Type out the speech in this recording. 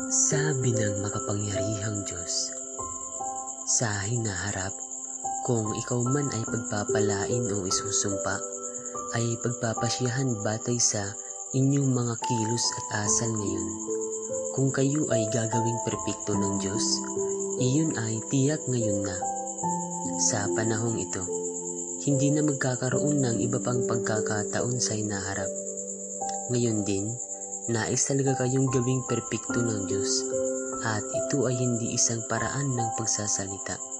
Sabi ng makapangyarihang Diyos, sa hinaharap, kung ikaw man ay pagpapalain o isusumpa, ay pagpapasyahan batay sa inyong mga kilos at asal ngayon. Kung kayo ay gagawing perpekto ng Diyos, iyon ay tiyak ngayon na. Sa panahong ito, hindi na magkakaroon ng iba pang pagkakataon sa hinaharap. Ngayon din, nais talaga kayong gawing perpekto ng Diyos, at ito ay hindi isang paraan ng pagsasalita.